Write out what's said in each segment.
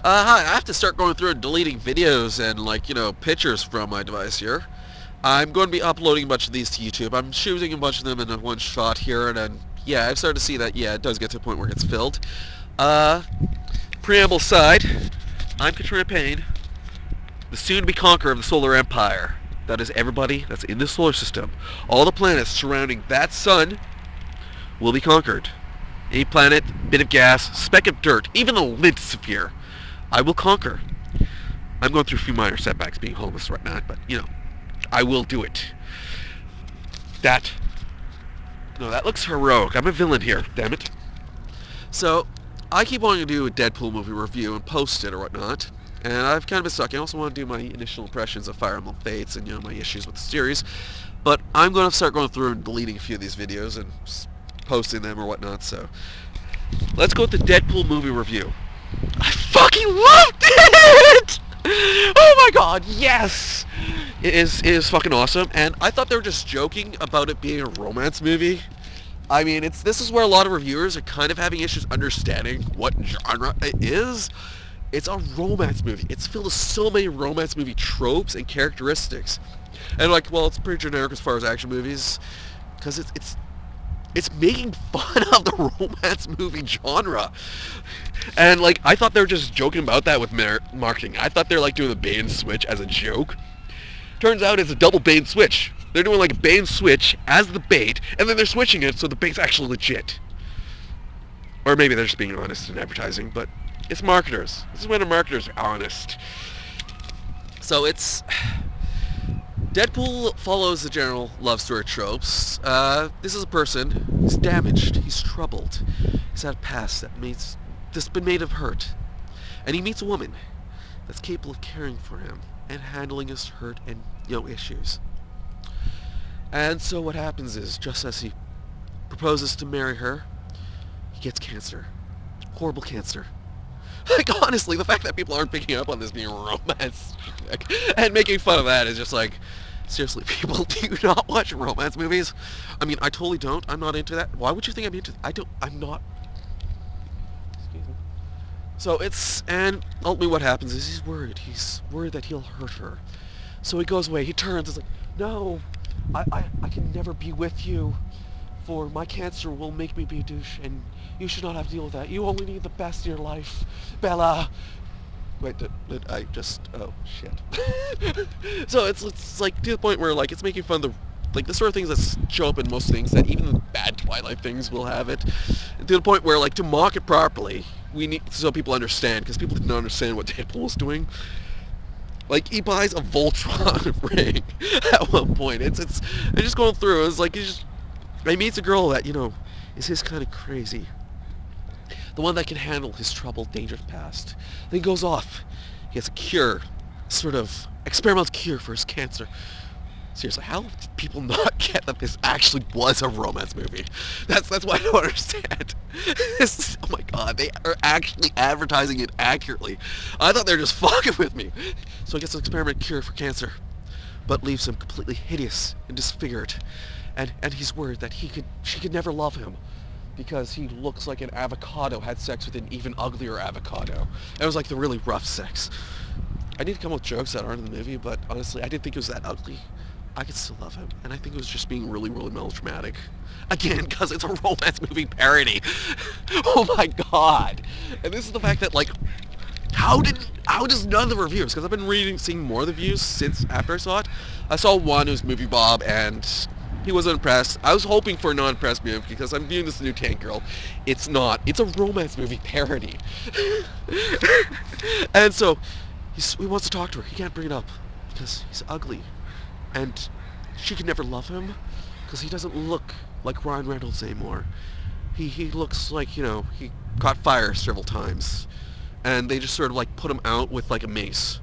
Hi, I have to start going through and deleting videos and, pictures from my device here. I'm going to be uploading a bunch of these to YouTube. I'm shooting a bunch of them in one shot here, and then, yeah, I've started to see that, yeah, it does get to a point where it gets filled. Uh, Preamble aside, I'm Katrina Payne, the soon-to-be conqueror of the solar empire. That is everybody that's in the solar system. All the planets surrounding that sun will be conquered. Any planet, bit of gas, speck of dirt, even the lint sphere, I will conquer. I'm going through a few minor setbacks being homeless right now, but, I will do it. That looks heroic. I'm a villain here, damn it. So, I keep wanting to do a Deadpool movie review and post it or whatnot, and I've kind of been stuck. I also want to do my initial impressions of Fire Emblem Fates and, my issues with the series, but I'm going to start going through and deleting a few of these videos and posting them or whatnot, so let's go with the Deadpool movie review. I fucking loved it! Oh my god, yes! It is fucking awesome, and I thought they were just joking about it being a romance movie. I mean, this is where a lot of reviewers are kind of having issues understanding what genre it is. It's a romance movie. It's filled with so many romance movie tropes and characteristics. And it's pretty generic as far as action movies, because it's making fun of the romance movie genre. And, I thought they were just joking about that with marketing. I thought they were, doing the bait and switch as a joke. Turns out it's a double bait and switch. They're doing, a bait and switch as the bait, and then they're switching it so the bait's actually legit. Or maybe they're just being honest in advertising, but it's marketers. This is when the marketers are honest. So Deadpool follows the general love story tropes. This is a person who's damaged, he's troubled, he's had a past that's been made of hurt. And he meets a woman that's capable of caring for him and handling his hurt and, issues. And so what happens is, just as he proposes to marry her, he gets cancer. Horrible cancer. Honestly, the fact that people aren't picking up on this being romance and making fun of that is just seriously, people do not watch romance movies. I mean, I totally don't. I'm not into that. Why would you think I'm into I'm not. Excuse me. So and ultimately what happens is he's worried. He's worried that he'll hurt her. So he goes away. He turns. It's no, I can never be with you, for my cancer will make me be a douche, and you should not have to deal with that. You only need the best in your life, Bella. Wait, did I just... Oh, shit. So it's to the point where, it's making fun of the sort of things that show up in most things, that even the bad Twilight things will have it. To the point where, to mock it properly, we need, so people understand, because people didn't understand what Deadpool was doing. He buys a Voltron ring at one point. It's just going through, he meets a girl that, is his kind of crazy. The one that can handle his troubled, dangerous past. Then he goes off. He has a cure, sort of experimental cure for his cancer. Seriously, how did people not get that this actually was a romance movie? That's what I don't understand. Oh my god, they are actually advertising it accurately. I thought they were just fucking with me. So he gets an experimental cure for cancer, but leaves him completely hideous and disfigured. And he's worried that she could never love him, because he looks like an avocado had sex with an even uglier avocado. It was the really rough sex. I need to come up with jokes that aren't in the movie, but honestly, I didn't think it was that ugly. I could still love him, and I think it was just being really, really melodramatic. Again, because it's a romance movie parody. Oh my god. And this is the fact that, how does none of the reviews, because I've been seeing more of the reviews since after I saw it. I saw one, it was Movie Bob, and he wasn't impressed. I was hoping for a non-impressed movie, because I'm viewing this new Tank Girl. It's not. It's a romance movie parody. And so, he wants to talk to her. He can't bring it up, because he's ugly. And she can never love him, because he doesn't look like Ryan Reynolds anymore. He looks like, he caught fire several times. And they just sort of, put him out with, a mace.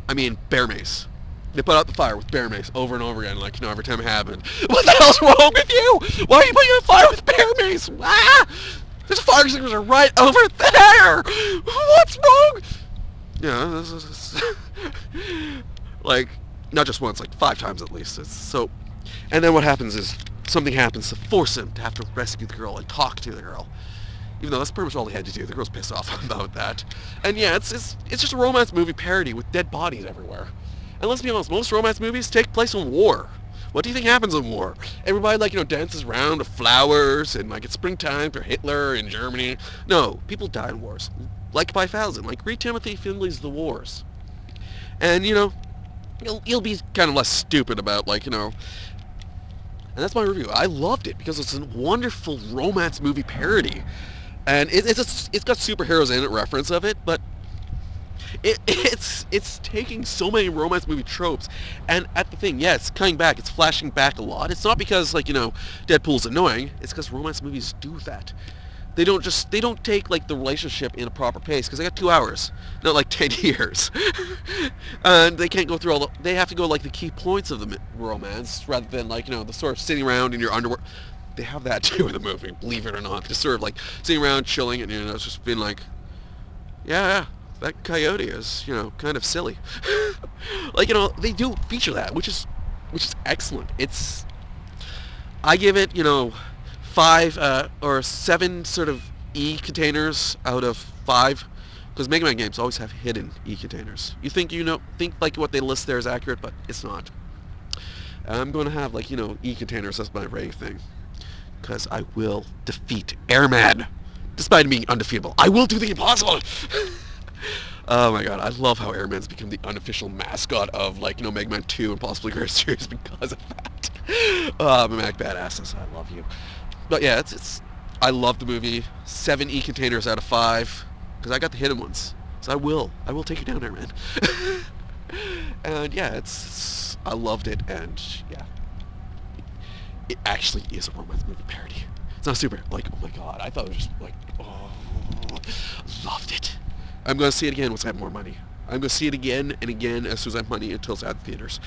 I mean, bear mace. They put out the fire with bear mace over and over again, every time it happened. What the hell's wrong with you? Why are you putting out fire with bear mace? Ah! There's a fire extinguisher right over there! What's wrong? Yeah, this is... not just once, 5 times at least. And then what happens is, something happens to force him to have to rescue the girl and talk to the girl. Even though that's pretty much all they had to do. The girl's pissed off about that. And yeah, it's just a romance movie parody with dead bodies everywhere. And let's be honest, most romance movies take place in war. What do you think happens in war? Everybody, like, dances around with flowers, and, like, it's springtime for Hitler in Germany. No, people die in wars. Like 5000. Like, read Timothy Findley's The Wars. And, you'll be kind of less stupid about, like, and that's my review. I loved it because it's a wonderful romance movie parody. And it's got superheroes in it, reference of it, but it's taking so many romance movie tropes, and at the thing, yeah, it's coming back. It's flashing back a lot. It's not because, like, Deadpool's annoying. It's because romance movies do that. They don't take, like, the relationship in a proper pace because they got 2 hours, not like 10 years, and they can't go through they have to go, like, the key points of the romance rather than, like, the sort of sitting around in your underwear. They have that too in the movie, believe it or not. Just sort of like sitting around chilling and it's just been like, yeah, that coyote is, kind of silly. Like, they do feature that, which is excellent. I give it, 5 or 7 sort of E containers out of 5, because Mega Man games always have hidden E containers. You think think like what they list there is accurate, but it's not. I'm going to have, like, E containers as my rating thing, because I will defeat Airman, despite him being undefeatable. I will do the impossible. Oh my god, I love how Airman's become the unofficial mascot of, like, Mega Man 2 and possibly Greater Series because of that. Mac Badasses, I love you. But yeah, I love the movie. 7 E containers out of 5, because I got the hidden ones. So I will take you down, Airman. And yeah, I loved it, and yeah, it actually is a romance movie parody. It's not super, like, oh my god, I thought it was just like, oh, loved it. I'm going to see it again once I have more money. I'm going to see it again and again as soon as I have money until it's at the theaters.